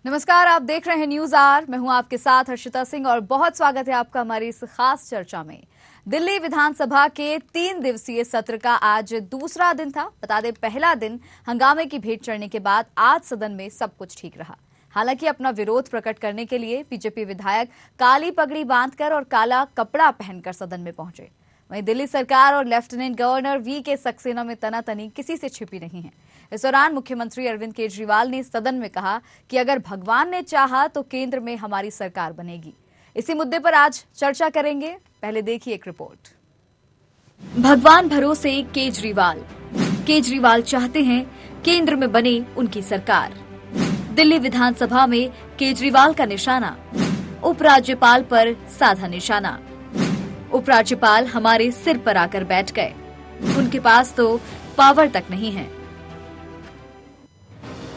नमस्कार, आप देख रहे हैं न्यूज आर। मैं हूं आपके साथ हर्षिता सिंह और बहुत स्वागत है आपका हमारी इस खास चर्चा में। दिल्ली विधानसभा के 3 दिवसीय सत्र का आज दूसरा दिन था। बता दें, पहला दिन हंगामे की भेंट चढ़ने के बाद आज सदन में सब कुछ ठीक रहा। हालांकि अपना विरोध प्रकट करने के लिए बीजेपी विधायक काली पगड़ी बांधकर और काला कपड़ा पहनकर सदन में पहुंचे। वहीं दिल्ली सरकार और लेफ्टिनेंट गवर्नर वी.के. सक्सेना में तनातनी किसी से छिपी नहीं है। इस दौरान मुख्यमंत्री अरविंद केजरीवाल ने सदन में कहा कि अगर भगवान ने चाहा तो केंद्र में हमारी सरकार बनेगी। इसी मुद्दे पर आज चर्चा करेंगे। पहले देखिए एक रिपोर्ट। भगवान भरोसे केजरीवाल। केजरीवाल चाहते हैं केंद्र में बने उनकी सरकार। दिल्ली विधानसभा में केजरीवाल का निशाना, उपराज्यपाल पर साधा निशाना। उपराज्यपाल हमारे सिर पर आकर बैठ गए। उनके पास तो पावर तक नहीं है।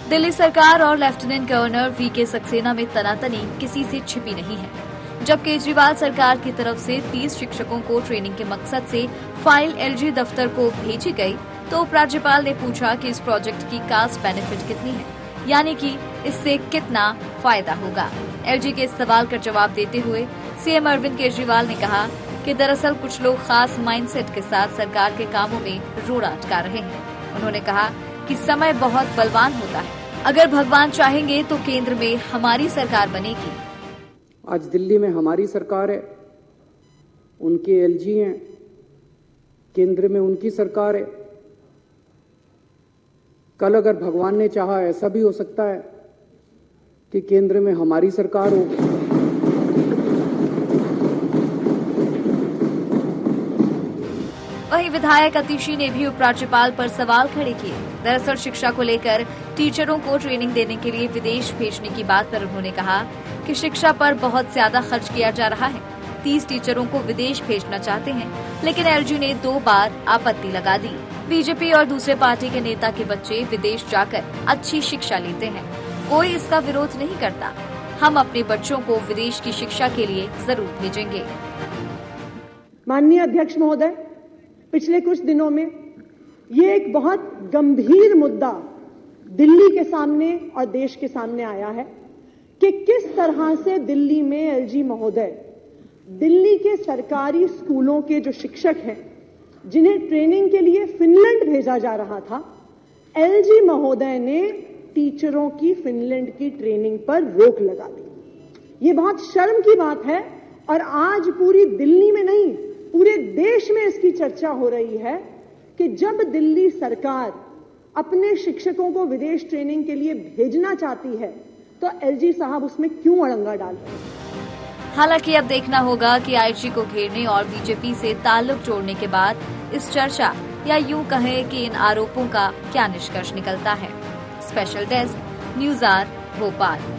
दिल्ली सरकार और लेफ्टिनेंट गवर्नर वी.के. सक्सेना में तनातनी किसी से छिपी नहीं है। जब केजरीवाल सरकार की तरफ से 30 शिक्षकों को ट्रेनिंग के मकसद से फाइल एलजी दफ्तर को भेजी गई तो उपराज्यपाल ने पूछा कि इस प्रोजेक्ट की कास्ट बेनिफिट कितनी है, यानी कि इससे कितना फायदा होगा। एलजी के इस सवाल का जवाब देते हुए सीएम अरविंद केजरीवाल ने कहा कि दरअसल कुछ लोग खास माइंडसेट के साथ सरकार के कामों में रोड़ा अटका रहे हैं। उन्होंने कहा कि समय बहुत बलवान होता है। अगर भगवान चाहेंगे तो केंद्र में हमारी सरकार बनेगी। आज दिल्ली में हमारी सरकार है, उनके एलजी हैं, केंद्र में उनकी सरकार है। कल अगर भगवान ने चाहा ऐसा भी हो सकता है कि केंद्र में हमारी सरकार हो। वहीं विधायक अतिशी ने भी उपराज्यपाल पर सवाल खड़े किए। दरअसल शिक्षा को लेकर टीचरों को ट्रेनिंग देने के लिए विदेश भेजने की बात पर उन्होंने कहा कि शिक्षा पर बहुत ज्यादा खर्च किया जा रहा है। 30 टीचरों को विदेश भेजना चाहते हैं, लेकिन एलजी ने 2 बार आपत्ति लगा दी। बीजेपी और दूसरे पार्टी के नेता के बच्चे विदेश जाकर अच्छी शिक्षा लेते हैं, कोई इसका विरोध नहीं करता। हम अपने बच्चों को विदेश की शिक्षा के लिए जरूर भेजेंगे। माननीय अध्यक्ष महोदय, पिछले कुछ दिनों में ये एक बहुत गंभीर मुद्दा दिल्ली के सामने और देश के सामने आया है कि किस तरह से दिल्ली में एलजी महोदय, दिल्ली के सरकारी स्कूलों के जो शिक्षक हैं जिन्हें ट्रेनिंग के लिए फिनलैंड भेजा जा रहा था, एलजी महोदय ने टीचरों की फिनलैंड की ट्रेनिंग पर रोक लगा दी। ये बहुत शर्म की बात है और आज पूरी दिल्ली में नहीं, पूरे देश में इसकी चर्चा हो रही है कि जब दिल्ली सरकार अपने शिक्षकों को विदेश ट्रेनिंग के लिए भेजना चाहती है तो एलजी साहब उसमें क्यों अड़ंगा डाल रहे हैं। हालांकि अब देखना होगा कि आईजी को घेरने और बीजेपी से ताल्लुक जोड़ने के बाद इस चर्चा या यूं कहें कि इन आरोपों का क्या निष्कर्ष निकलता है। Special desk, news R, Bhopal.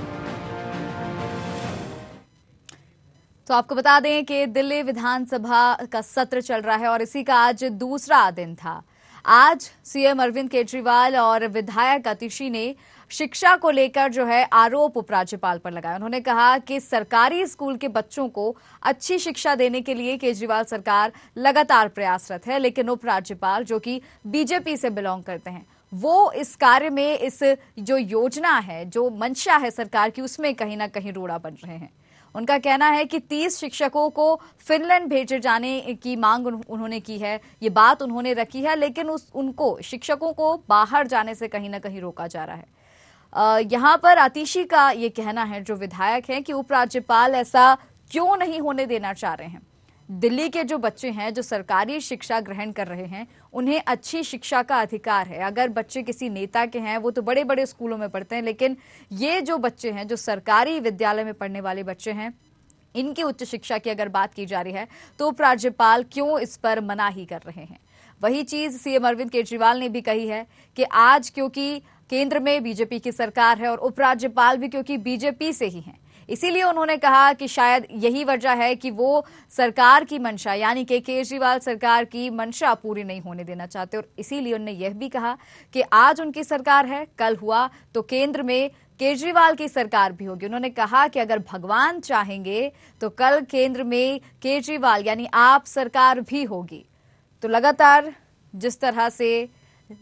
तो आपको बता दें कि दिल्ली विधानसभा का सत्र चल रहा है और इसी का आज दूसरा दिन था। आज सीएम अरविंद केजरीवाल और विधायक अतिशी ने शिक्षा को लेकर जो है आरोप उपराज्यपाल पर लगाया। उन्होंने कहा कि सरकारी स्कूल के बच्चों को अच्छी शिक्षा देने के लिए केजरीवाल सरकार लगातार प्रयासरत है, लेकिन उपराज्यपाल जो कि बीजेपी से बिलोंग करते हैं वो इस कार्य में, इस जो योजना है, जो मंशा है सरकार की, उसमें कहीं ना कहीं रोड़ा बन रहे हैं। उनका कहना है कि 30 शिक्षकों को फिनलैंड भेजे जाने की मांग उन्होंने की है, ये बात उन्होंने रखी है, लेकिन उनको शिक्षकों को बाहर जाने से कहीं ना कहीं रोका जा रहा है। यहाँ पर आतिशी का ये कहना है, जो विधायक हैं, कि उपराज्यपाल ऐसा क्यों नहीं होने देना चाह रहे हैं। दिल्ली के जो बच्चे हैं, जो सरकारी शिक्षा ग्रहण कर रहे हैं, उन्हें अच्छी शिक्षा का अधिकार है। अगर बच्चे किसी नेता के हैं वो तो बड़े बड़े स्कूलों में पढ़ते हैं, लेकिन ये जो बच्चे हैं, जो सरकारी विद्यालय में पढ़ने वाले बच्चे हैं, इनकी उच्च शिक्षा की अगर बात की जा रही है तो उपराज्यपाल क्यों इस पर मनाही कर रहे हैं। वही चीज सीएम अरविंद केजरीवाल ने भी कही है कि आज क्योंकि केंद्र में बीजेपी की सरकार है और उपराज्यपाल भी क्योंकि बीजेपी से ही हैं, इसीलिए उन्होंने कहा कि शायद यही वजह है कि वो सरकार की मंशा, यानी कि केजरीवाल सरकार की मंशा पूरी नहीं होने देना चाहते। और इसीलिए उन्होंने यह भी कहा कि आज उनकी सरकार है, कल हुआ तो केंद्र में केजरीवाल की सरकार भी होगी। उन्होंने कहा कि अगर भगवान चाहेंगे तो कल केंद्र में केजरीवाल यानी आप सरकार भी होगी। तो लगातार जिस तरह से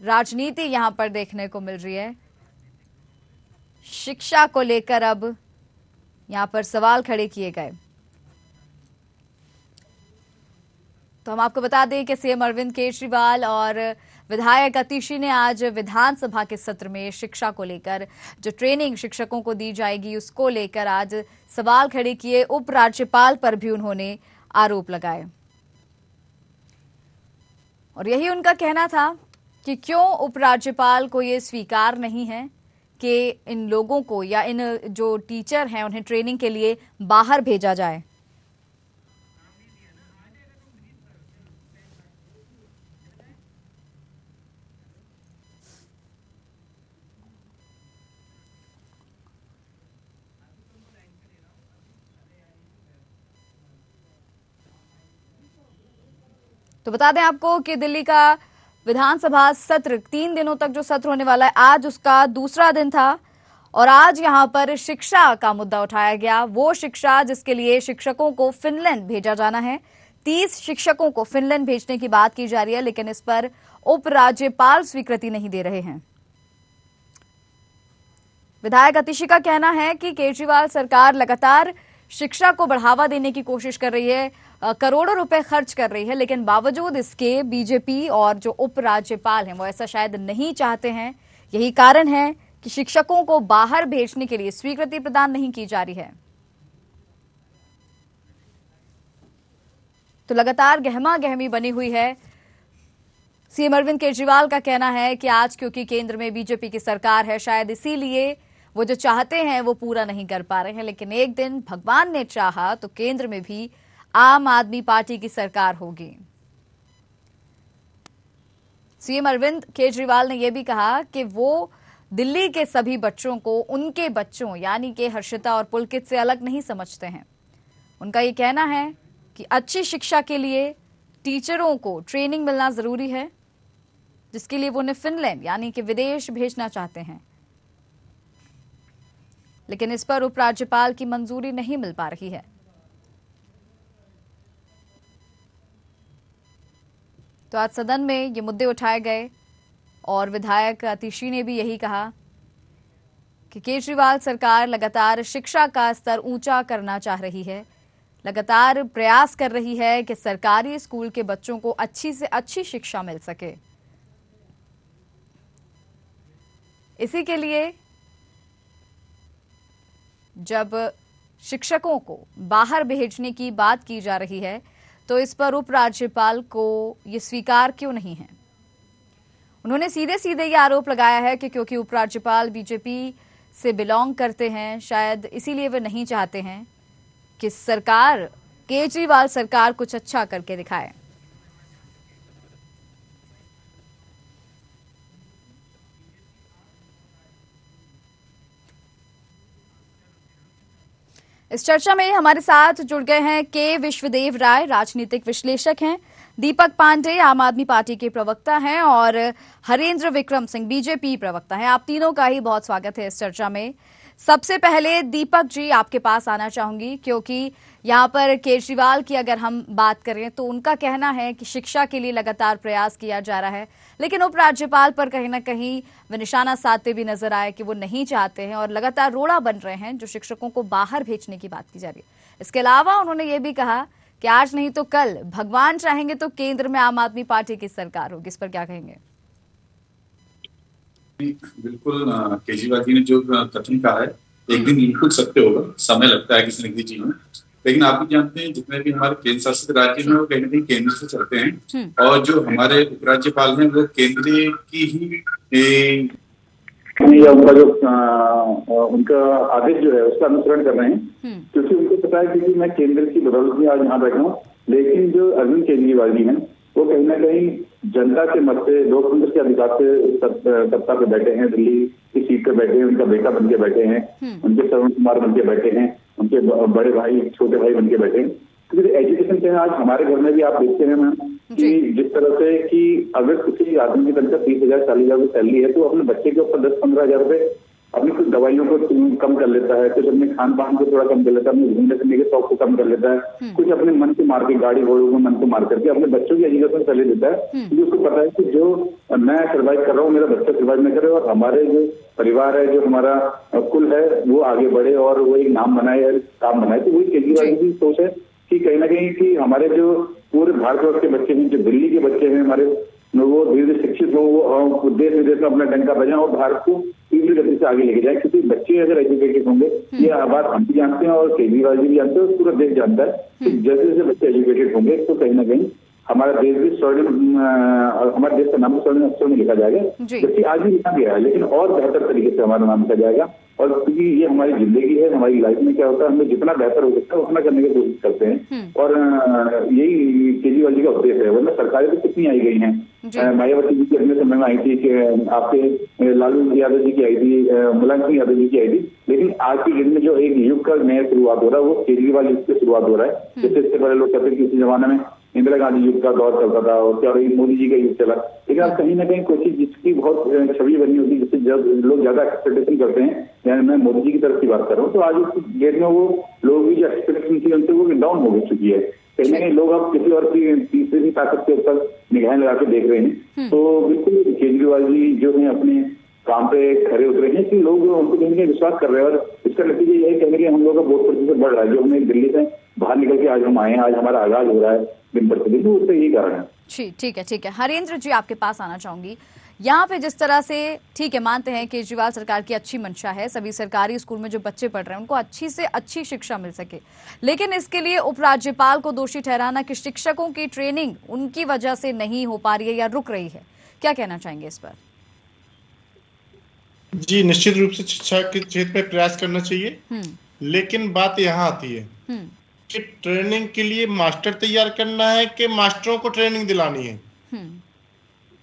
राजनीति यहां पर देखने को मिल रही है, शिक्षा को लेकर अब यहां पर सवाल खड़े किए गए। तो हम आपको बता दें कि सीएम अरविंद केजरीवाल और विधायक अतिशी ने आज विधानसभा के सत्र में शिक्षा को लेकर जो ट्रेनिंग शिक्षकों को दी जाएगी उसको लेकर आज सवाल खड़े किए। उपराज्यपाल पर भी उन्होंने आरोप लगाए और यही उनका कहना था कि क्यों उपराज्यपाल को ये स्वीकार नहीं है कि इन लोगों को या इन जो टीचर हैं उन्हें ट्रेनिंग के लिए बाहर भेजा जाए। तो बता दें आपको कि दिल्ली का विधानसभा सत्र 3 दिनों तक जो सत्र होने वाला है आज उसका दूसरा दिन था और आज यहां पर शिक्षा का मुद्दा उठाया गया। वो शिक्षा जिसके लिए शिक्षकों को फिनलैंड भेजा जाना है। 30 शिक्षकों को फिनलैंड भेजने की बात की जा रही है, लेकिन इस पर उपराज्यपाल स्वीकृति नहीं दे रहे हैं। विधायक अतिशी का कहना है कि केजरीवाल सरकार लगातार शिक्षा को बढ़ावा देने की कोशिश कर रही है, करोड़ों रुपए खर्च कर रही है, लेकिन बावजूद इसके बीजेपी और जो उपराज्यपाल हैं वो ऐसा शायद नहीं चाहते हैं। यही कारण है कि शिक्षकों को बाहर भेजने के लिए स्वीकृति प्रदान नहीं की जा रही है। तो लगातार गहमा गहमी बनी हुई है। सीएम अरविंद केजरीवाल का कहना है कि आज क्योंकि केंद्र में बीजेपी की सरकार है शायद इसीलिए वो जो चाहते हैं वो पूरा नहीं कर पा रहे हैं, लेकिन एक दिन भगवान ने चाहा तो केंद्र में भी आम आदमी पार्टी की सरकार होगी। सीएम अरविंद केजरीवाल ने यह भी कहा कि वो दिल्ली के सभी बच्चों को उनके बच्चों यानी कि हर्षिता और पुलकित से अलग नहीं समझते हैं। उनका ये कहना है कि अच्छी शिक्षा के लिए टीचरों को ट्रेनिंग मिलना जरूरी है, जिसके लिए वो उन्हें फिनलैंड यानी कि विदेश भेजना चाहते हैं, लेकिन इस पर उपराज्यपाल की मंजूरी नहीं मिल पा रही है। तो आज सदन में ये मुद्दे उठाए गए और विधायक अतिशी ने भी यही कहा कि केजरीवाल सरकार लगातार शिक्षा का स्तर ऊंचा करना चाह रही है, लगातार प्रयास कर रही है कि सरकारी स्कूल के बच्चों को अच्छी से अच्छी शिक्षा मिल सके। इसी के लिए जब शिक्षकों को बाहर भेजने की बात की जा रही है तो इस पर उपराज्यपाल को ये स्वीकार क्यों नहीं है। उन्होंने सीधे सीधे ये आरोप लगाया है कि क्योंकि उपराज्यपाल बीजेपी से बिलोंग करते हैं शायद इसीलिए वे नहीं चाहते हैं कि सरकार केजरीवाल सरकार कुछ अच्छा करके दिखाए। इस चर्चा में हमारे साथ जुड़ गए हैं के विश्वदेव राय, राजनीतिक विश्लेषक हैं, दीपक पांडे आम आदमी पार्टी के प्रवक्ता हैं और हरेंद्र विक्रम सिंह बीजेपी प्रवक्ता हैं। आप तीनों का ही बहुत स्वागत है इस चर्चा में। सबसे पहले दीपक जी आपके पास आना चाहूंगी, क्योंकि यहाँ पर केजरीवाल की अगर हम बात करें तो उनका कहना है कि शिक्षा के लिए लगातार प्रयास किया जा रहा है, लेकिन उपराज्यपाल पर कहीं ना कहीं वे निशाना साधते भी नजर आए कि वो नहीं चाहते हैं और लगातार रोड़ा बन रहे हैं जो शिक्षकों को बाहर भेजने की बात की जा रही है। इसके अलावा उन्होंने ये भी कहा कि आज नहीं तो कल भगवान चाहेंगे तो केंद्र में आम आदमी पार्टी की सरकार होगी। इस पर क्या कहेंगे? बिल्कुल, केजरीवाल जी ने जो कथन कहा है एक दिन बिल्कुल सत्य होगा। समय लगता है किसी न किसी चीज में, लेकिन आप भी जानते हैं जितने भी हमारे केंद्र शासित राज्य हैं वो कहीं ना कहीं केंद्र से चलते हैं और जो हमारे उपराज्यपाल हैं वो केंद्र की ही या उनका जो उनका आदेश जो है उसका अनुसरण कर रहे हैं, क्योंकि उनको पता है कि मैं केंद्र की बदौलत में आज यहाँ बैठा हूँ। लेकिन जो अरविंद केजरीवाल जी हैं वो कहीं ना कहीं जनता के मत से लोकतंत्र के अधिकार से सत्ता पे बैठे हैं, दिल्ली की सीट पे बैठे हैं, उनका बेटा बन के बैठे हैं, उनके श्रवण कुमार बन के बैठे हैं, उनके बड़े भाई छोटे भाई बन के बैठे हैं। क्योंकि एजुकेशन से आज हमारे घर में भी आप देखते हैं मैम कि जिस तरह से कि अगर किसी आदमी की तनख्वाह 30,000 40,000 सैलरी है तो अपने बच्चे के ऊपर 10-15,000 रुपए अपनी कुछ दवाइयों को कम कर लेता है, कुछ अपने खान पान को थोड़ा कम कर लेता है, अपने घूमने फिरने के शौक को कम कर लेता है, कुछ अपने मन को मार के, गाड़ी घोड़ों को मन को मार करके अपने बच्चों की एजुकेशन चले देता है, क्योंकि उसको पता है कि जो मैं सर्वाइव कर रहा हूँ मेरा बच्चा सर्वाइव न करे और हमारे जो परिवार है, जो हमारा कुल है वो आगे बढ़े और वो एक नाम बनाए, काम बनाए। तो वही केजरीवाल की सोच है कि कहीं ना कहीं कि हमारे जो पूरे भारतवर्ष के बच्चे हैं, जो दिल्ली के बच्चे हैं हमारे, वो धीरे धीरे शिक्षित हो, वो देश विदेश में अपना डंका बजाएं और भारत को तीव्र गति से आगे लेके जाए। क्योंकि बच्चे अगर एजुकेटेड होंगे, ये बात हम भी जानते हैं और केजरीवाल जी भी जानते हैं और पूरा देश जानता है कि जैसे जैसे बच्चे एजुकेटेड होंगे तो कहीं ना कहीं हमारा देश भी हमारे देश का नाम स्वर्णिम अक्षर में लिखा जाएगा। जबकि आज भी लिखा गया है, लेकिन और बेहतर तरीके से हमारा नाम लिखा जाएगा। और क्योंकि ये हमारी जिंदगी है, हमारी लाइफ में क्या होता है, हमें जितना बेहतर हो सकता है उतना करने की कोशिश करते हैं और यही केजरीवाल जी का उद्देश्य है। वरना सरकारें तो कितनी आई गई हैं, मायावती जी की अपने समय में आई थी, कि आपके लालू यादव जी की आई थी, मुलायम सिंह यादव जी की आई थी, लेकिन आज की दिन में जो एक युग का नया शुरुआत हो रहा है वो केजरीवाल युग से शुरुआत हो रहा है। जैसे इससे पहले लोग कहते हैं कि इसी जमाने में इंदिरा गांधी युग का दौर चलता था और क्या मोदी जी का युग चला, लेकिन अब कहीं ना कहीं कोई चीज जिसकी बहुत छवि बनी होती है, जिससे जब लोग ज्यादा एक्सपेक्टेशन करते हैं, यानी मैं मोदी जी की तरफ की बात कर रहा हूँ, तो आज उस डेट में वो लोग भी जो एक्सपेक्टेशन थी उनसे वो डाउन हो चुकी है। कहीं ना कहीं लोग अब किसी और की तीसरी ताकत के ऊपर निगाहें लगा के देख रहे हैं। तो बिल्कुल केजरीवाल जी जो है अपने काम पे खड़े उतरे हैं कि लोग उनको कहीं ना कहीं विश्वास कर रहे हैं और इसका नतीजा यही कहेंगे कि हम लोग का वोट प्रतिशत बढ़ रहा है। जो हमने दिल्ली से बाहर निकल के आज हम आए हैं, आज हमारा आगाज हो रहा है दिन प्रतिदिन, तो उससे यही कारण है। ठीक है, ठीक है। हरेंद्र जी आपके पास आना चाहूंगी। यहाँ पे जिस तरह से, ठीक है, मानते हैं केजरीवाल सरकार की अच्छी मंशा है, सभी सरकारी स्कूल में जो बच्चे पढ़ रहे हैं उनको अच्छी से अच्छी शिक्षा मिल सके, लेकिन इसके लिए उपराज्यपाल को दोषी ठहराना कि शिक्षकों की ट्रेनिंग उनकी वजह से नहीं हो पा रही है या रुक रही है, क्या कहना चाहेंगे इस पर? जी, निश्चित रूप से शिक्षा के क्षेत्र में प्रयास करना चाहिए, लेकिन बात यहाँ आती है कि ट्रेनिंग के लिए मास्टर तैयार करना है कि मास्टरों को ट्रेनिंग दिलानी है।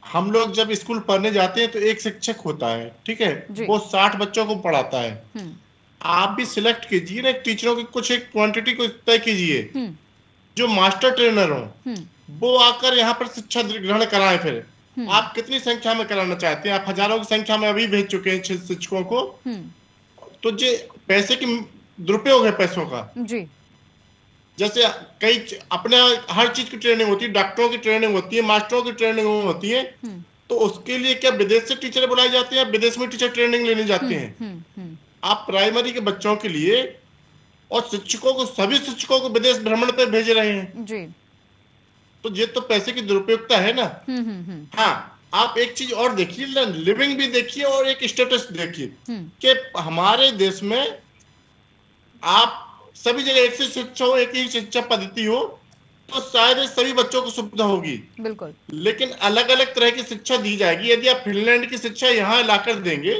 हम लोग जब स्कूल पढ़ने जाते हैं तो एक शिक्षक होता है, ठीक है, वो 60 बच्चों को पढ़ाता है। आप भी सिलेक्ट कीजिए ना टीचरों की कुछ एक क्वांटिटी को तय कीजिए, जो मास्टर ट्रेनर हो वो आकर यहाँ पर शिक्षा ग्रहण कराए। फिर आप कितनी संख्या में कराना चाहते हैं? आप हजारों की संख्या में अभी भेज चुके हैं शिक्षकों को, तो जो पैसे की दुरुपयोग है पैसों का जी। जैसे कई अपने हर चीज की ट्रेनिंग होती है, डॉक्टरों की ट्रेनिंग होती है, मास्टरों की ट्रेनिंग होती है, तो उसके लिए क्या विदेश से टीचर बुलाए जाते हैं, विदेश में टीचर ट्रेनिंग लेने जाते हैं। आप प्राइमरी के बच्चों के लिए और शिक्षकों को, सभी शिक्षकों को विदेश भ्रमण पे भेज रहे हैं जी। तो ये तो पैसे की दुरुपयोगता है ना। हाँ, आप एक चीज और देखिए, लिविंग भी देखिए और एक स्टेटस देखिए कि हमारे देश में आप सभी जगह एक से शिक्षा हो, एक ही शिक्षा पद्धति हो, तो शायद सभी बच्चों को सुविधा होगी। बिल्कुल। लेकिन अलग अलग तरह की शिक्षा दी जाएगी। यदि आप फिनलैंड की शिक्षा यहाँ लाकर देंगे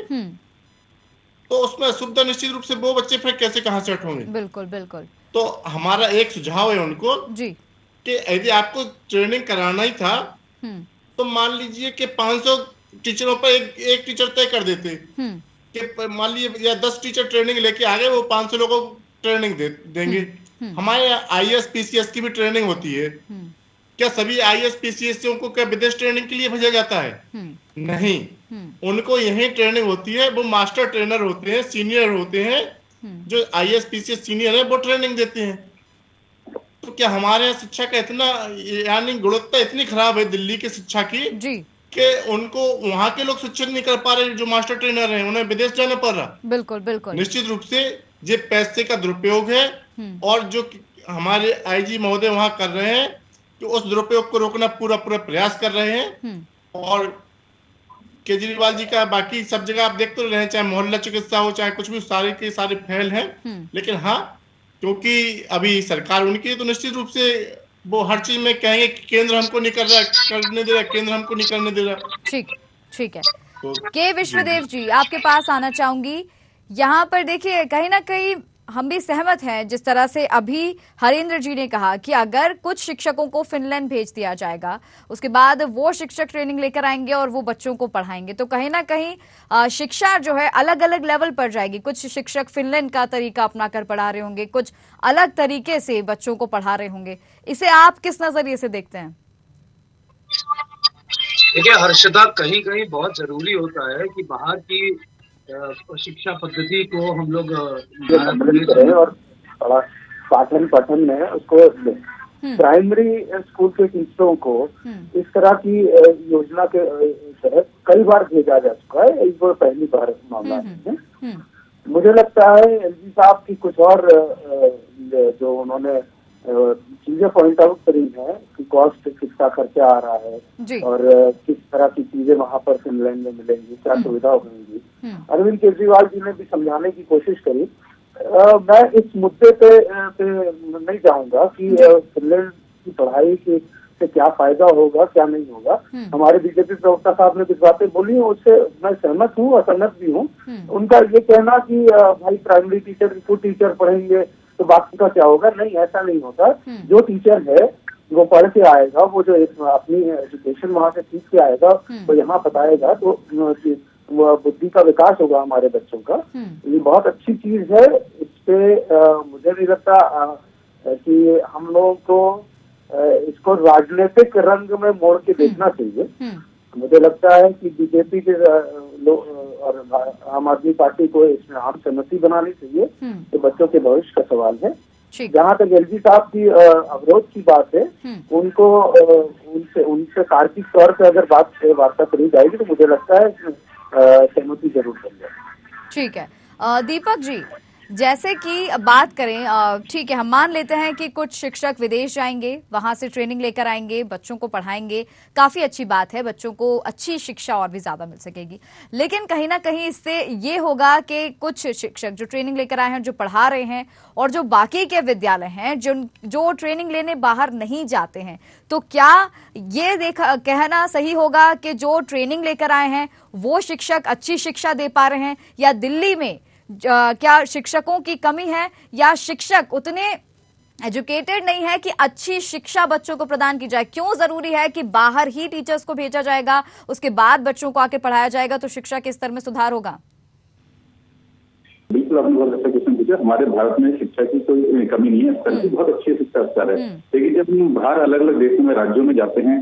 तो उसमें असुविधा निश्चित रूप से वो बच्चे फिर कैसे कहाँ सेट होंगे। बिल्कुल बिल्कुल। तो हमारा एक सुझाव है उनको जी कि यदि आपको ट्रेनिंग कराना ही था तो मान लीजिए कि 500 टीचरों पर एक टीचर तय कर देते कि मान लीजिए या 10 टीचर ट्रेनिंग लेके आ गए, वो 500 लोगों को ट्रेनिंग देंगे। हमारे IAS PCS की भी ट्रेनिंग होती है। क्या सभी IAS PCS को क्या विदेश ट्रेनिंग के लिए भेजा जाता है? नहीं, उनको यही ट्रेनिंग होती है। वो मास्टर ट्रेनर होते हैं, सीनियर होते हैं, जो IAS PCS सीनियर है वो ट्रेनिंग देते हैं। तो क्या हमारे यहाँ शिक्षा का इतना, यानी गुणवत्ता इतनी खराब है दिल्ली की शिक्षा की जी कि उनको वहां के लोग शिक्षित नहीं कर पा रहे, जो मास्टर ट्रेनर हैं उन्हें विदेश जाना पड़ रहा। बिल्कुल बिल्कुल। निश्चित रूप से ये पैसे का दुरुपयोग है और जो हमारे IG महोदय वहां कर रहे हैं कि उस दुरुपयोग को रोकना पूरा प्रयास कर रहे हैं। और केजरीवाल जी का बाकी सब जगह आप देखते रहे, चाहे मोहल्ला चिकित्सा हो चाहे कुछ भी, सारे के सारे फेल हैं। लेकिन हाँ, क्योंकि अभी सरकार उनकी है तो निश्चित रूप से वो हर चीज में कहेंगे कि केंद्र हमको नहीं करने दे रहा, केंद्र हमको नहीं करने दे रहा। ठीक है। तो के विश्वदेव जी आपके पास आना चाहूंगी। यहाँ पर देखिए, कहीं ना कहीं हम भी सहमत हैं जिस तरह से अभी हरेंद्र जी ने कहा कि अगर कुछ शिक्षकों को फिनलैंड भेज दिया जाएगा, उसके बाद वो शिक्षक ट्रेनिंग लेकर आएंगे और वो बच्चों को पढ़ाएंगे, तो कहीं ना कहीं शिक्षा जो है अलग अलग लेवल पर जाएगी। कुछ शिक्षक फिनलैंड का तरीका अपनाकर पढ़ा रहे होंगे, कुछ अलग तरीके से बच्चों को पढ़ा रहे होंगे। इसे आप किस नजरिए से देखते हैं? देखिए हर्षदा, कहीं कहीं बहुत जरूरी होता है कि बाहर की शिक्षा पद्धति को हम लोग सम्मिलित करें और पाठन पठन में उसको प्राइमरी स्कूल के टीचरों को इस तरह की योजना के तहत कई बार भेजा जा चुका है, एक बार पहली बार मामला है। मुझे लगता है एलजी साहब की कुछ और जो उन्होंने चीजें पॉइंट आउट करी है कि कॉस्ट कितना खर्चा आ रहा है और किस तरह की चीजें वहां पर फिनलैंड में मिलेंगी, क्या सुविधा होंगी। अरविंद केजरीवाल जी ने भी समझाने की कोशिश करी। मैं इस मुद्दे पे नहीं जाऊंगा कि फिनलैंड की पढ़ाई से क्या फायदा होगा क्या नहीं होगा। हमारे बीजेपी प्रवक्ता साहब ने कुछ बातें बोली हैं, उससे मैं सहमत हूँ, असहमत भी हूँ। उनका ये कहना कि भाई प्राइमरी टीचर को टीचर पढ़ेंगे तो बाकी का क्या होगा, नहीं, ऐसा नहीं होता। जो टीचर है वो पढ़ के आएगा, वो जो अपनी एजुकेशन वहाँ से सीख के आएगा वो यहाँ बताएगा तो बुद्धि का विकास होगा हमारे बच्चों का। ये बहुत अच्छी चीज है। इस पे मुझे नहीं लगता कि हम लोगों को इसको राजनीतिक रंग में मोड़ के देखना चाहिए। मुझे लगता है कि बीजेपी के और आम आदमी पार्टी को इसमें आम सहमति बनानी चाहिए। तो बच्चों के भविष्य का सवाल है। जहाँ तक एलजी साहब की अवरोध की बात है, उनको उनसे तार्किक तौर पे अगर वार्ता करी जाएगी तो मुझे लगता है सहमति जरूर कर जाए। ठीक है दीपक जी, जैसे कि बात करें, ठीक है, हम मान लेते हैं कि कुछ शिक्षक विदेश जाएंगे, वहां से ट्रेनिंग लेकर आएंगे, बच्चों को पढ़ाएंगे, काफी अच्छी बात है, बच्चों को अच्छी शिक्षा और भी ज्यादा मिल सकेगी। लेकिन कहीं ना कहीं इससे ये होगा कि कुछ शिक्षक जो ट्रेनिंग लेकर आए हैं, जो पढ़ा रहे हैं, और जो बाकी के विद्यालय हैं जो ट्रेनिंग लेने बाहर नहीं जाते हैं, तो क्या ये कहना सही होगा कि जो ट्रेनिंग लेकर आए हैं वो शिक्षक अच्छी शिक्षा दे पा रहे हैं, या दिल्ली में क्या शिक्षकों की कमी है, या शिक्षक उतने एजुकेटेड नहीं है कि अच्छी शिक्षा बच्चों को प्रदान की जाए? क्यों जरूरी है कि बाहर ही टीचर्स को भेजा जाएगा, उसके बाद बच्चों को आके पढ़ाया जाएगा तो शिक्षा के स्तर में सुधार होगा? बिल्कुल, आपने बहुत अच्छा क्वेश्चन पूछा। हमारे भारत में शिक्षा की कोई कमी नहीं है, स्तर की बहुत अच्छी शिक्षा स्तर है। लेकिन जब हम बाहर अलग अलग देशों में, राज्यों में जाते हैं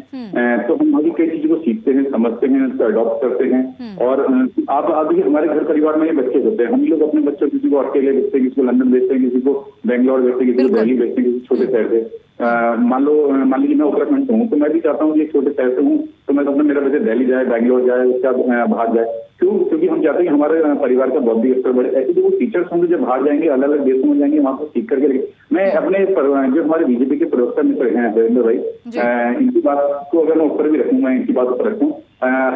तो हम वहाँ की कई चीजों को सीखते हैं, समझते हैं, उसको अडॉप्ट करते हैं। और आप देखिए, हमारे घर परिवार में ये बच्चे होते हैं, हम लोग अपने बच्चों किसी को ऑस्ट्रेलिया भेजते हैं, किसी को लंदन भेजते हैं, किसी को बेंगलोर भेजते हैं, किसी को दिल्ली भेजते हैं, किसी छोटे शहर से। मान लीजिए मैं उत्तराखंड से हूँ, तो मैं भी चाहता हूँ कि एक छोटे शहर से हूँ तो मैं अपना मेरा बच्चा दिल्ली जाए, बेंगलोर जाए, उसके बाद बाहर जाए। क्यों? क्योंकि हम चाहते हैं कि हमारे परिवार का बौद्धिक स्तर बढ़े। ऐसे जो वो टीचर्स होंगे जब बाहर जाएंगे, अलग अलग देशों में जाएंगे, वहाँ पर सीख करके। मैं अपने जो हमारे बीजेपी के प्रवक्ता मित्र हैं हरिंदर भाई, इनकी बात को अगर मैं ऊपर भी रखूँ, मैं इनकी बात ऊपर रखूँ।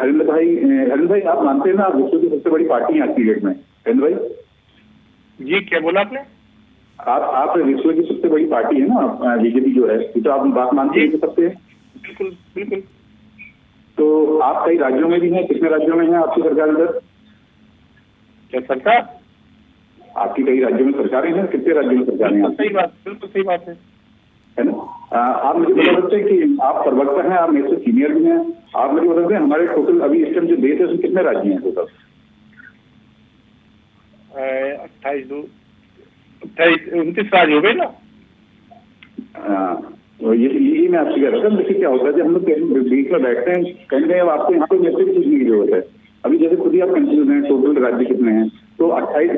हरिंदर भाई आप मानते हैं ना, आप विश्व की सबसे बड़ी पार्टी है आज की डेट में? हरिंदर भाई जी, क्या बोला आपने? आप विश्व की सबसे बड़ी पार्टी है ना बीजेपी जो है, तो आप बात मानते हैं सबसे? बिल्कुल बिल्कुल। तो आप कई राज्यों में भी हैं, कितने राज्यों में हैं आपकी सरकार अंदर? क्या सरकार? आपकी कई राज्यों में सरकारें हैं, कितने राज्यों में सरकारें हैं? सही बात, बिल्कुल सही बात है ना। आप मुझे बता सकते हैं कि आप प्रवक्ता हैं, आप मेरे से सीनियर भी हैं, आप मुझे बता सकते हैं हमारे टोटल अभी इस टाइम जो देश है उसमें कितने राज्य हैं टोटल? 29 राज्य हो गए ना। तो यही मैं आपसे कह रहा था। देखिए क्या होता है, जब हम लोग बीच में बैठते हैं, कहीं अब आपको यहाँ पे मेरे से भी पूछने की जरूरत है। अभी जैसे खुद ही आप कंफ्यूज हैं, टोटल राज्य कितने हैं? तो 28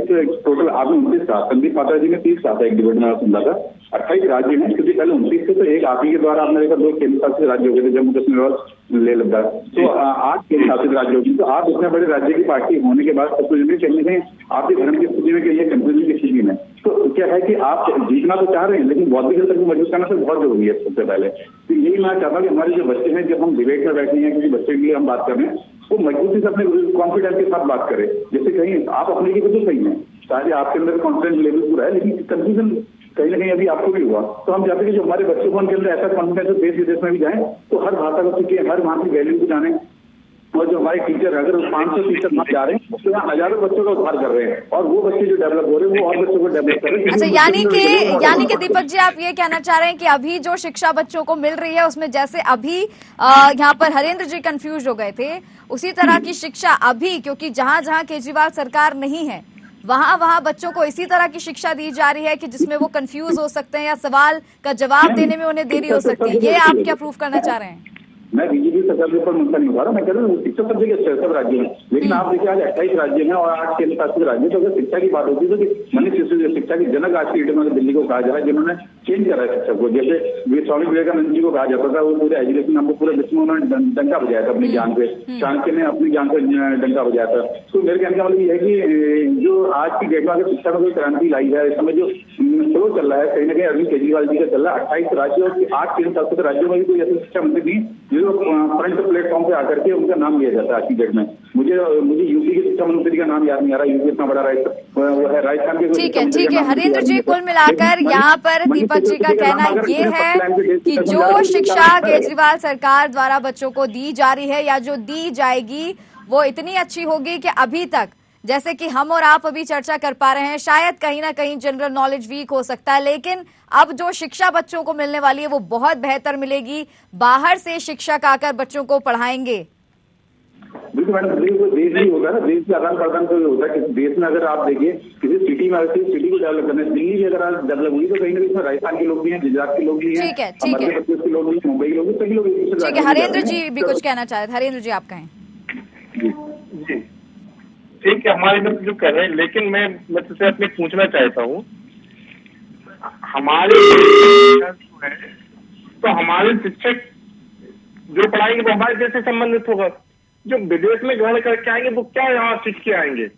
टोटल, आपने 29 कहा, संदीप पात्रा जी ने 30 कहा था एक डिबेट में, सुन रहा था। 28 राज्य हैं, क्योंकि पहले 29 थे, तो एक आप ही के द्वारा आपने देखा 2 केंद्र शासित राज्य हो गए थे, जम्मू कश्मीर और लेह लद्दाख। तो 8 केंद्र शासित राज्य होगी। तो आप इतने बड़े राज्य की पार्टी होने के बाद सब कुछ भी कहीं कहीं आपके धर्म की स्थिति में कहीं कंफ्यूजन की स्थिति में, तो क्या है कि आप जीतना तो चाह रहे हैं, लेकिन बौद्धिक स्तर को मजबूत करना तो बहुत जरूरी है सबसे पहले। तो यही मैं चाहता हूँ कि हमारे जो बच्चे हैं, जब हम डिबेट में बैठे हैं, किसी बच्चे के लिए हम बात कर रहे हैं, वो मजबूती से अपने कॉन्फिडेंस के साथ बात करें। जैसे कहीं आप अपने की तो सही है, शायद आपके अंदर कॉन्फिडेंस लेवल पूरा है, लेकिन कंफ्यूजन कहीं ना कहीं अभी आपको भी हुआ। तो हम चाहते हैं कि जो हमारे बच्चों को उनके अंदर ऐसा कॉन्फिडेंस है, देश विदेश में भी जाएं तो हर भाषा को सीखें, हर वहाँ की वैल्यू को जाने। और जो हमारे टीचर, अगर 500 टीचर वहाँ जा रहे हैं तो यहाँ हजारों बच्चों का उद्धार कर रहे हैं, और वो बच्चे जो डेवलप हो रहे हैं वो और बच्चों को डेवलप कर रहे हैं। अच्छा, यानी कि दीपक जी आप ये कहना चाह रहे हैं कि अभी जो शिक्षा बच्चों को मिल रही है उसमें जैसे अभी यहाँ पर हरेंद्र जी कंफ्यूज हो गए थे, उसी तरह की शिक्षा अभी, क्योंकि जहां जहां केजरीवाल सरकार नहीं है वहां बच्चों को इसी तरह की शिक्षा दी जा रही है कि जिसमें वो कंफ्यूज हो सकते हैं या सवाल का जवाब देने में उन्हें देरी हो सकती है। ये आप क्या प्रूफ करना चाह रहे हैं? मैं बीजेपी सरकार के ऊपर मुद्दा नहीं उठा रहा, मैं कह रहा हूँ शिक्षा सब जगह सब राज्य में, लेकिन आप देखिए आज 28 राज्य हैं और 8 केंद्र शासित राज्य, तो अगर शिक्षा की बात होती है तो मनुष्य शिक्षा की जनक आज की डेट में दिल्ली को कहा जा रहा है, जिन्होंने चेंज करा है शिक्षा को। जैसे स्वामी विवेकानंद जी को कहा जाता था, वो पूरे एजुकेशन नाम को पूरे विश्व में उन्होंने डंका बजाया था अपनी जान पे, चाणक्य ने अपनी जान पे डंका बजाया था। तो मेरे कहने का मतलब ये है कि जो आज की डेट में अगर शिक्षा में कोई क्रांति लाई है, इस समय जो फ्लो चल रहा है कहीं ना कहीं अरविंद केजरीवाल जी का चल रहा है। 28 राज्यों और 8 केंद्र शासित राज्यों में भी कोई ऐसी शिक्षा मंत्री नहीं जो फ्रंट प्लेटफॉर्म पे आकर के उनका नाम लिया जाता है आज की डेट में। मुझे यूपी के शिक्षा मंत्री का नाम याद नहीं आ रहा, यूपी इतना बड़ा राजस्थान के। ठीक है हरेंद्र जी, कुल मिलाकर यहाँ पर दीपक जी का कहना ये है कि जो शिक्षा केजरीवाल सरकार द्वारा बच्चों को दी जा रही है या जो दी जाएगी वो इतनी अच्छी होगी कि अभी तक जैसे कि हम और आप अभी चर्चा कर पा रहे हैं, शायद कहीं ना कहीं जनरल नॉलेज वीक हो सकता है, लेकिन अब जो शिक्षा बच्चों को मिलने वाली है वो बहुत बेहतर मिलेगी। बाहर से शिक्षक आकर बच्चों को पढ़ाएंगे। बिल्कुल मैडम, देश नहीं होगा ना, देश के आदान प्रदान तो होता है। देश में अगर आप देखिए किसी सिटी में सिटी को डेवलप करना है, दिल्ली भी अगर आज डेवलप हुई तो कहीं ना कहीं राजस्थान के लोग भी हैं, गुजरात के लोग भी हैं, मध्य प्रदेश के लोग भी, मुंबई के लोग भी, सभी लोग। ठीक है, हरेंद्र जी भी कुछ कहना चाहते हैं। हरेंद्र जी आप कहें। जी ठीक है, हमारे लोग जो कर रहे हैं, लेकिन मैं तुझसे अपने पूछना चाहता हूँ, हमारे तो हमारे शिक्षक जो पढ़ाएंगे वो हमारे देश से संबंधित होगा। जो विदेश में ग्रहण करके आएंगे वो क्या यहाँ सीख के आएंगे,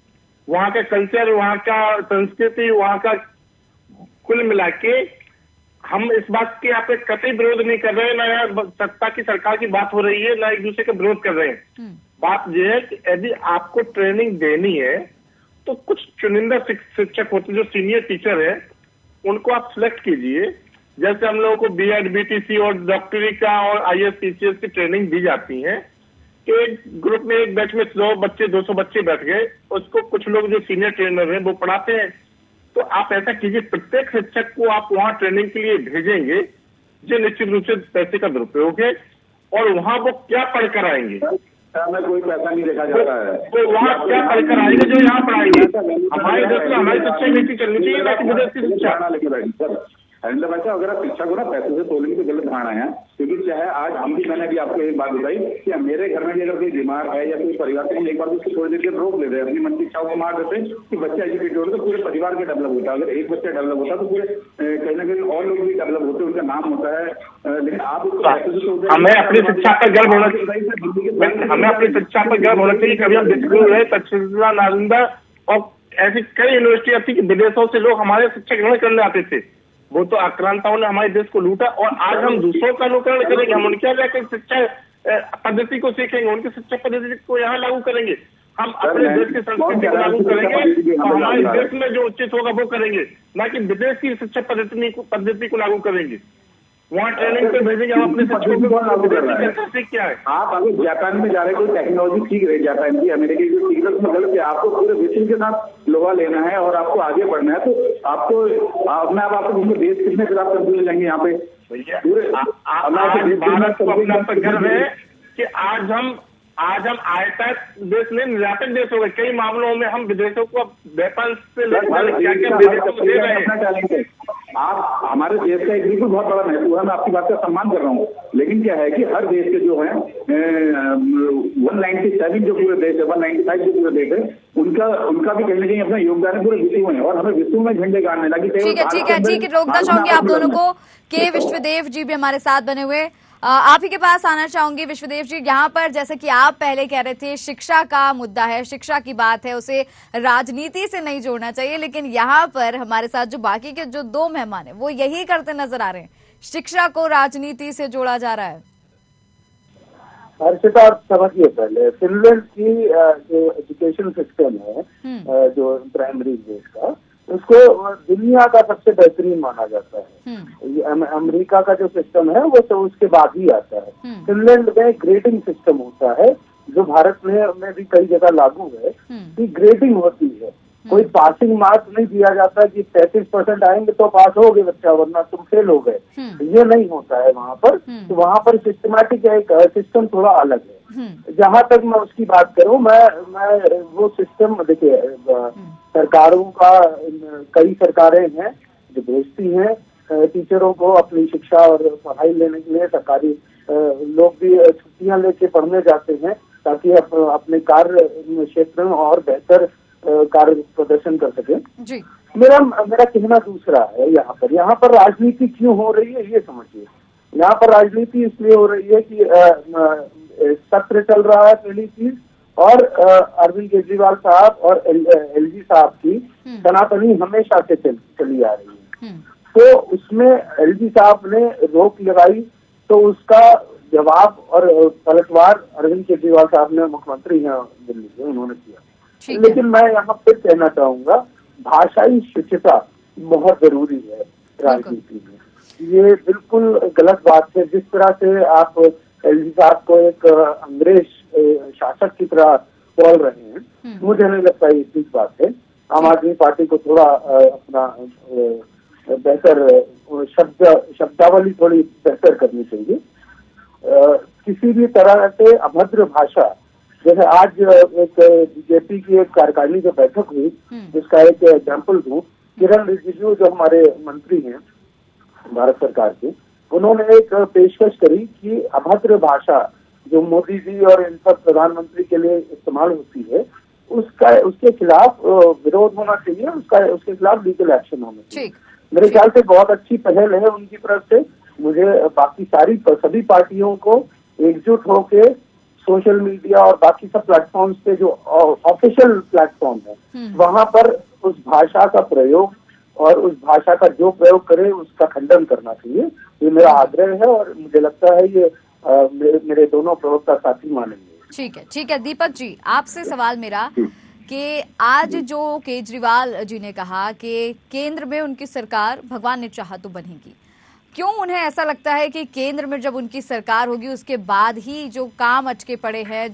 वहाँ का कल्चर, वहाँ का संस्कृति, वहाँ का कुल मिला के हम इस बात के यहाँ पे कतई विरोध नहीं कर रहे हैं, ना यहाँ सत्ता की सरकार की बात हो रही है, ना एक दूसरे का विरोध कर रहे हैं। बात यह है कि यदि आपको ट्रेनिंग देनी है तो कुछ चुनिंदा शिक्षक होते जो सीनियर टीचर है उनको आप सिलेक्ट कीजिए। जैसे हम लोगों को बीएड, बीटीसी और डॉक्टरी का और आईएएस, पीसीएस की ट्रेनिंग दी जाती है। एक ग्रुप में एक बैच में 200 बच्चे बैठ गए, उसको कुछ लोग जो सीनियर ट्रेनर हैं वो पढ़ाते हैं। तो आप ऐसा कीजिए, प्रत्येक शिक्षक को आप वहाँ ट्रेनिंग के लिए भेजेंगे जो निश्चित रूप से पैसे का दुरुपयोग है, और वहाँ वो क्या पढ़कर आएंगे, में कोई पैसा नहीं देखा जा रहा है, तो वहाँ क्या पढ़कर आएंगे जो यहाँ पढ़ाएंगे। हमारे देश में हमारी शिक्षा नीति चलनी चाहिए, ना कि विदेश की शिक्षा लेके बैठी। हरिंदर भाई साहब, अगर आप शिक्षा को ना पैसे से तोलने की गलत धारणा है, क्योंकि क्या है आज हम भी, मैंने भी आपको एक बात बताई कि मेरे घर में भी अगर कोई बीमार है या कोई परिवार से एक बार उसको थोड़ी देर रोक लेते हैं, अपनी मन की इच्छाओं को मार देते हैं कि बच्चा एजुकेटेड होता है तो पूरे परिवार के डेवलप होता है। अगर एक बच्चा डेवलप होता है तो पूरे कहीं ना कहीं और लोग भी डेवलप होते हैं, उनका नाम होता है। लेकिन आप हमें अपनी शिक्षा पर गर्व होना चाहिए, हमें अपनी शिक्षा पर गर्व होना चाहिए। कभी हम बिस्कुल है, तक्षशिला, नालंदा और ऐसी कई यूनिवर्सिटियां थी कि विदेशों से लोग हमारे शिक्षा ग्रहण करने आते थे। वो तो आक्रांताओं ने हमारे देश को लूटा, और आज हम दूसरों का अनुकरण करेंगे। हम उनके यहाँ जाकर शिक्षा पद्धति को सीखेंगे, उनकी शिक्षा पद्धति को यहाँ लागू करेंगे। हम अपने देश की संस्कृति को लागू करेंगे और हमारे देश में जो उचित होगा वो करेंगे, ना कि विदेश की शिक्षा पद्धति को लागू करेंगे। वहाँ ट्रेनिंग पे भेजेंगे हम अपने शिक्षकों को लागू कर रहे हैं। क्या है, आप अगर जापान में जा रहे कोई टेक्नोलॉजी सीख रहे, जापान की, अमेरिका की सीख रहे, उसमें गलत है। आपको पूरे विश्व के साथ लोहा लेना है और आपको आगे बढ़ना है, तो आपको अपने आपको देश कितने खिलाफ कंफ्यूज जाएंगे यहाँ पे। भारत को अपना पर गर्व है कि आज हम आयात देश में निर्यातक देश हो गए। कई मामलों में हम विदेशों को वेपन से क्या विदेशों को दे रहे हैं। आप हमारे देश का एक बिल्कुल बहुत बड़ा महत्व है, मैं आपकी बात का सम्मान कर रहा हूँ, लेकिन क्या है कि हर देश के जो है 197 जो पूरे देश है, 195 जो पूरे देश है, उनका भी कहीं ना कहीं अपना योगदान है पूरे विश्व में, और हमें विश्व में झंडे गाड़ने लगी। ठीक है, रोकना चाहूंगी आप दोनों को। के विश्वदेव जी भी हमारे साथ बने हुए, आप ही के पास आना चाहूंगी। विश्वदेव जी, यहाँ पर जैसे कि आप पहले कह रहे थे शिक्षा का मुद्दा है, शिक्षा की बात है, उसे राजनीति से नहीं जोड़ना चाहिए, लेकिन यहाँ पर हमारे साथ जो बाकी के जो दो मेहमान हैं वो यही करते नजर आ रहे हैं, शिक्षा को राजनीति से जोड़ा जा रहा है। हर्षिता, आप समझिए, पहले फिनलैंड की जो एजुकेशन सिस्टम है, जो प्राइमरी देश का, उसको दुनिया का सबसे बेहतरीन माना जाता है। अमेरिका का जो सिस्टम है वो तो उसके बाद ही आता है। फिनलैंड में ग्रेडिंग सिस्टम होता है, जो भारत में भी कई जगह लागू है, कि ग्रेडिंग होती है। कोई पासिंग मार्क्स नहीं दिया जाता कि 33% आएंगे तो पास हो गए बच्चा, वरना तुम फेल हो गए, ये नहीं होता है वहाँ पर। तो वहाँ पर सिस्टमैटिक एक सिस्टम थोड़ा अलग है। जहाँ तक मैं उसकी बात करूँ, मैं वो सिस्टम, देखिए सरकारों का, कई सरकारें हैं जो भेजती हैं टीचरों को अपनी शिक्षा और पढ़ाई लेने के लिए सरकारी लोग भी छुट्टियां लेके पढ़ने जाते हैं ताकि अपने कार्य क्षेत्र में और बेहतर कार्य प्रदर्शन कर सके। जी। मेरा कहना दूसरा है। यहाँ पर राजनीति क्यों हो रही है ये समझिए। यहाँ पर राजनीति इसलिए हो रही है कि सत्र चल रहा है पहली चीज, और अरविंद केजरीवाल साहब और एलजी साहब की सनातनी हमेशा से चली आ रही है। तो उसमें एलजी साहब ने रोक लगाई तो उसका जवाब और पलटवार अरविंद केजरीवाल साहब ने, मुख्यमंत्री हैं दिल्ली के, उन्होंने किया। लेकिन मैं यहाँ पे कहना चाहूंगा भाषाई शुचिता बहुत जरूरी है राजनीति में। ये बिल्कुल गलत बात है जिस तरह से आप एलजी साहब को एक अंग्रेज शासक की तरह बोल रहे हैं। मुझे नहीं लगता ये ठीक बात है। आम आदमी पार्टी को थोड़ा अपना बेहतर शब्दावली थोड़ी बेहतर करनी चाहिए। किसी भी तरह से अभद्र भाषा, जैसे आज एक बीजेपी की एक कार्यकारिणी जो बैठक हुई जिसका एक एग्जाम्पल दूं, किरण रिजिजू जो हमारे मंत्री हैं भारत सरकार के, उन्होंने एक पेशकश करी कि अभद्र भाषा जो मोदी जी और इन सब प्रधानमंत्री के लिए इस्तेमाल होती है उसके खिलाफ विरोध होना चाहिए, उसके खिलाफ लीगल एक्शन होना चाहिए। मेरे ख्याल से बहुत अच्छी पहल है उनकी तरफ से। मुझे बाकी सभी पार्टियों को एकजुट होके सोशल मीडिया और बाकी सब प्लेटफॉर्म्स पे जो ऑफिशियल प्लेटफॉर्म है वहां पर उस भाषा का प्रयोग और उस भाषा का जो प्रयोग करे उसका खंडन करना चाहिए। ये मेरा आग्रह है और मुझे लगता है ये मेरे दोनों प्रवक्ता साथी मानेंगे। ठीक है दीपक जी, आपसे सवाल मेरा कि आज जो केजरीवाल जी ने कहा कि केंद्र में उनकी सरकार भगवान ने चाहा तो बनेगी, क्यों उन्हें ऐसा लगता है कि केंद्र में जब उनकी सरकार होगी उसके बाद ही जो काम अटके पड़े हैं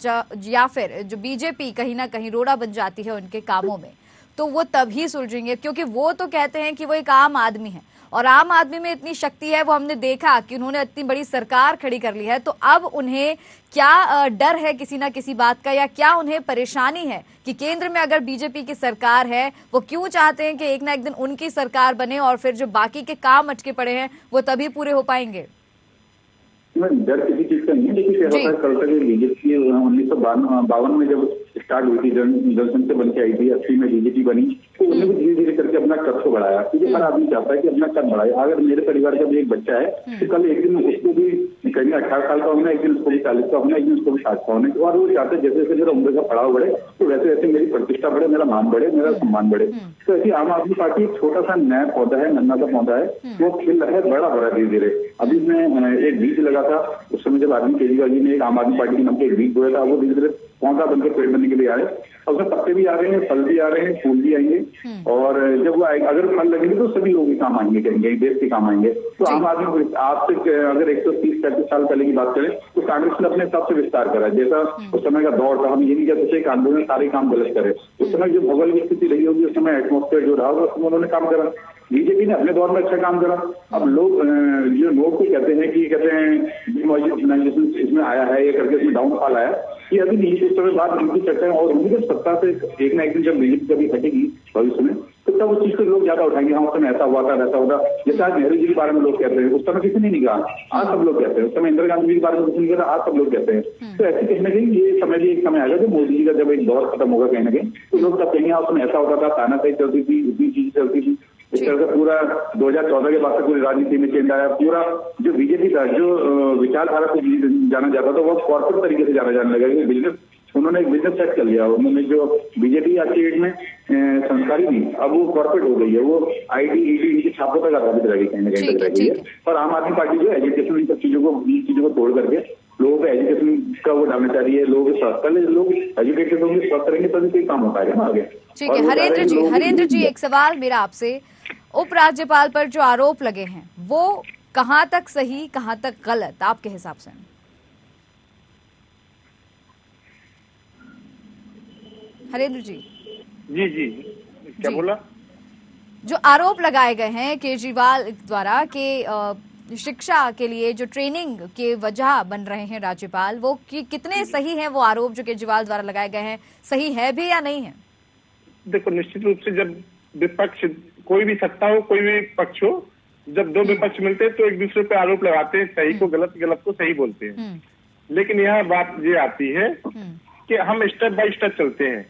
या फिर जो बीजेपी कहीं ना कहीं रोड़ा बन जाती है उनके कामों में तो वो तभी सुलझेंगे? क्योंकि वो तो कहते हैं कि वो एक आम आदमी है और आम आदमी में इतनी शक्ति है, वो हमने देखा कि उन्होंने इतनी बड़ी सरकार खड़ी कर ली है। तो अब उन्हें क्या डर है किसी ना किसी बात का, या क्या उन्हें परेशानी है कि केंद्र में अगर बीजेपी की सरकार है वो क्यों चाहते हैं कि एक ना एक दिन उनकी सरकार बने और फिर जो बाकी के काम अटके पड़े हैं वो तभी पूरे हो पाएंगे? डर किसी चीज का नहीं है। देखिए क्या होता है, कल तक बीजेपी 1952 में जब स्टार्ट हुई थी, जनसंघ से बन के आई थी, 80 में बीजेपी बनी, तो उन्होंने भी धीरे धीरे करके अपना कद को बढ़ाया। क्योंकि हर आदमी चाहता है कि अपना कद बढ़ाए। अगर मेरे परिवार का भी एक बच्चा है तो कल एक दिन उसको भी कहीं 18 साल का होना, एक दिन उसको भी 40 का होना, एक दिन उसको भी 60 का होना, और वो चाहते हैं जैसे जैसे मेरा उम्र का पड़ाव बढ़े तो वैसे वैसे मेरी प्रतिष्ठा बढ़े, मेरा मान बढ़े, मेरा सम्मान बढ़े। तो ऐसी आम आदमी पार्टी एक छोटा सा नया पौधा है, नन्ना सा पौधा है, वो खिल रहा है, बड़ा हो रहा है धीरे धीरे। अभी मैं एक बीज लगा था उस समय जब अरविंद केजरीवाल जी ने एक आम आदमी पार्टी के नाम पे एक बीज बोया था, वो धीरे धीरे पौधा बनकर पेड़ बनने के लिए आए। और उसमें पत्ते भी आ रहे हैं, फल भी आ रहे हैं, फूल भी आएंगे, और जब वो अगर फल लगेंगे तो सभी लोग काम आएंगे, कहेंगे देश के काम आएंगे। तो आम आदमी आप से अगर 130-35 साल पहले की बात करें तो कांग्रेस ने अपने हिसाब से विस्तार करा, जैसा उस समय का दौर था। हम ये नहीं कहते थे कि आंदोलन सारे काम गलत करे, उस समय जो भौगोलिक स्थिति रही होगी, उस समय एटमोस्फेयर जो रहा होगा उसमें उन्होंने काम करा। बीजेपी ने अपने दौर में अच्छा काम करा। अब लोग जो लोग को कहते हैं कि डिमोनेटाइजेशन इसमें आया है, ये करके इसमें डाउनफॉल आया, ये अभी नहीं, कुछ समय बाद इनकी चर्चा है और उनकी सत्ता से एक ना एक दिन जब बीजेपी कभी हटेगी भविष्य में तो तब उस चीज को लोग ज्यादा उठाएंगे। हाँ उस समय ऐसा हुआ था, वैसा हुआ था। जैसे आज नेहरू जी के बारे में लोग कहते हैं, उस समय किसी ने नहीं कहा, आज सब लोग कहते हैं। उस समय इंदिरा गांधी जी के बारे में किसी ने कहा, आज सब लोग कहते हैं। तो ऐसे कहीं ना कहीं ये समय भी एक समय आएगा जब मोदी जी का जब एक दौर खत्म होगा कहीं ना कहीं, तो लोग तब कहेंगे उस समय ऐसा होता था, तानाशाही चलती थी, इतनी चीज चलती थी। इस तरह से पूरा 2014 के बाद से पूरी राजनीति में चेंज आया। पूरा जो बीजेपी था, जो विचारधारा से जाना जाता था, वो कॉर्पोरेट तरीके से जाना जाने लगा। बिजनेस, उन्होंने एक बिजनेस सेट कर लिया। उन्होंने जो बीजेपी आज की डेट में संस्कारी थी, अब वो कॉर्पोरेट हो गई है। वो आईटी ईडी इनकी छापों तक आधारित रहेगी, कहीं ना कहीं तक रहेगी है। और आम आदमी पार्टी जो एजुकेशन इन सब चीजों को तोड़ करके लोगों को एजुकेशन का वो डालना चाह रही है। लोग पहले लोग एजुकेटेड होंगे, स्वस्थ रहेंगे तभी कोई काम हो पाएगा ना आगे। ठीक है हरेंद्र जी एक सवाल मेरा आपसे, उपराज्यपाल पर जो आरोप लगे हैं वो कहाँ तक सही कहाँ तक गलत आपके हिसाब से? हरेंद्र जी जी क्या बोला? जो आरोप लगाए गए हैं केजरीवाल द्वारा कि शिक्षा के लिए जो ट्रेनिंग के वजह बन रहे हैं राज्यपाल, वो कितने सही हैं? वो आरोप जो केजरीवाल द्वारा लगाए गए हैं सही है भी या नहीं है? देखो, निश्चित रूप से जब विपक्ष, कोई भी सत्ता हो, कोई भी पक्ष हो, जब दो विपक्ष मिलते हैं तो एक दूसरे पे आरोप लगाते हैं, सही को गलत, गलत को सही बोलते हैं। लेकिन यहाँ बात ये आती है कि हम स्टेप बाय स्टेप चलते हैं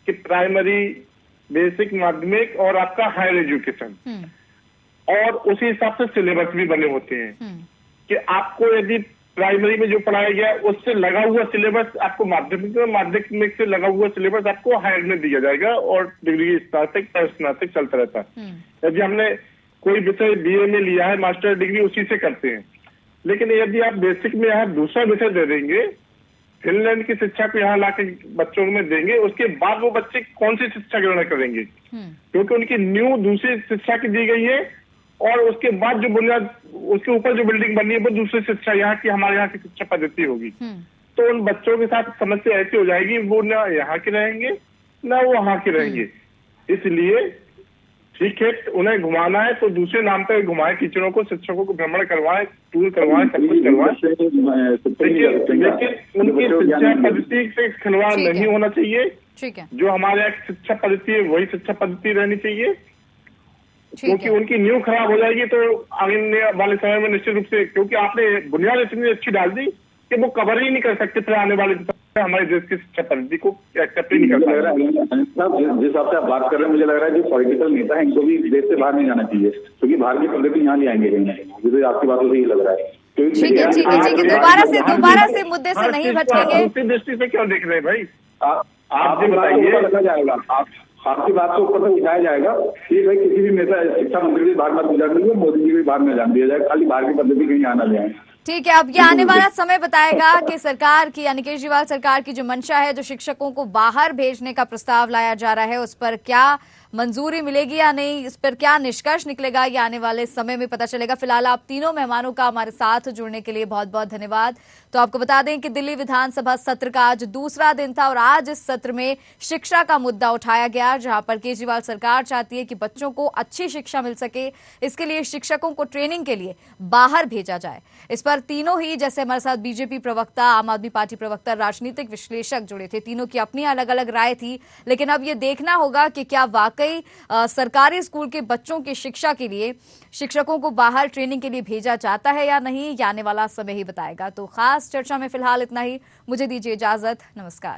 कि प्राइमरी, बेसिक, माध्यमिक और आपका हायर एजुकेशन, और उसी हिसाब से सिलेबस भी बने होते हैं कि आपको यदि प्राइमरी में जो पढ़ाया गया उससे लगा हुआ सिलेबस आपको माध्यमिक में, माध्यमिक से लगा हुआ सिलेबस आपको हायर में दिया जाएगा, और डिग्री स्नातक और स्नातक चलता रहता है। यदि हमने कोई विषय बीए में लिया है, मास्टर डिग्री उसी से करते हैं। लेकिन यदि आप बेसिक में यहाँ दूसरा विषय दे देंगे, फिनलैंड की शिक्षा को यहाँ लाके बच्चों में देंगे, उसके बाद वो बच्चे कौन सी शिक्षा ग्रहण करेंगे? क्योंकि उनकी न्यू दूसरी शिक्षा की दी गई है, और उसके बाद जो बुनियाद, उसके ऊपर जो बिल्डिंग बनी है वो दूसरी शिक्षा यहाँ की, हमारे यहाँ की शिक्षा पद्धति होगी। तो उन बच्चों के साथ समस्या ऐसी हो जाएगी, वो ना यहाँ के रहेंगे ना वो वहाँ के रहेंगे। इसलिए ठीक है, उन्हें घुमाना है तो दूसरे नाम पर घुमाए, टीचरों को, शिक्षकों को भ्रमण करवाए, टूर करवाए, सब कुछ करवाए, लेकिन उनकी शिक्षा पद्धति से खिलवाड़ नहीं होना चाहिए। ठीक है, जो हमारे यहाँ शिक्षा पद्धति है वही शिक्षा पद्धति रहनी चाहिए, क्योंकि उनकी नींव खराब हो जाएगी तो आने वाले समय में निश्चित रूप से, क्योंकि आपने बुनियाद इतनी अच्छी डाल दी कि वो कवर ही नहीं कर सकते थे आने वाले हमारे देश की शिक्षा पद्धति को एक्सेप्ट ही नहीं कर लग रहा है। जिस हिसाब से आप बात कर रहे हैं, मुझे लग रहा है जो पॉलिटिकल नेता है इनको भी देश से बाहर नहीं जाना चाहिए, क्योंकि बाहर की पद्धति यहाँ ले आएंगे। मुझे आपकी बातों से ये लग रहा है। ठीक है, दोबारा से मुद्दे से नहीं भटकेंगे। उसी दृष्टि से क्यों देख रहे हैं भाई? आप बताइए, रखा जाएगा, आपकी बात को ऊपर तक उठाया जाएगा कि भाई किसी भी नेता, शिक्षा मंत्री भी बाहर मत गुजार दीजिए, मोदी जी भी बाहर में जान दिया जाए, खाली बाहर की पद्धति कहीं आना ले आए। ठीक है, अब ये आने वाला समय बताएगा कि सरकार की, यानी केजरीवाल सरकार की जो मंशा है, जो शिक्षकों को बाहर भेजने का प्रस्ताव लाया जा रहा है, उस पर क्या मंजूरी मिलेगी या नहीं, इस पर क्या निष्कर्ष निकलेगा, ये आने वाले समय में पता चलेगा। फिलहाल आप तीनों मेहमानों का हमारे साथ जुड़ने के लिए बहुत बहुत धन्यवाद। तो आपको बता दें कि दिल्ली विधानसभा सत्र का आज दूसरा दिन था और आज इस सत्र में शिक्षा का मुद्दा उठाया गया, जहां पर केजरीवाल सरकार चाहती है कि बच्चों को अच्छी शिक्षा मिल सके, इसके लिए शिक्षकों को ट्रेनिंग के लिए बाहर भेजा जाए। इस पर तीनों ही, जैसे हमारे साथ बीजेपी प्रवक्ता, आम आदमी पार्टी प्रवक्ता, राजनीतिक विश्लेषक जुड़े थे, तीनों की अपनी अलग अलग राय थी। लेकिन अब ये देखना होगा कि क्या वाकई सरकारी स्कूल के बच्चों की शिक्षा के लिए शिक्षकों को बाहर ट्रेनिंग के लिए भेजा जाता है या नहीं, ये आने वाला समय ही बताएगा। तो खास चर्चा में फिलहाल इतना ही, मुझे दीजिए इजाजत, नमस्कार।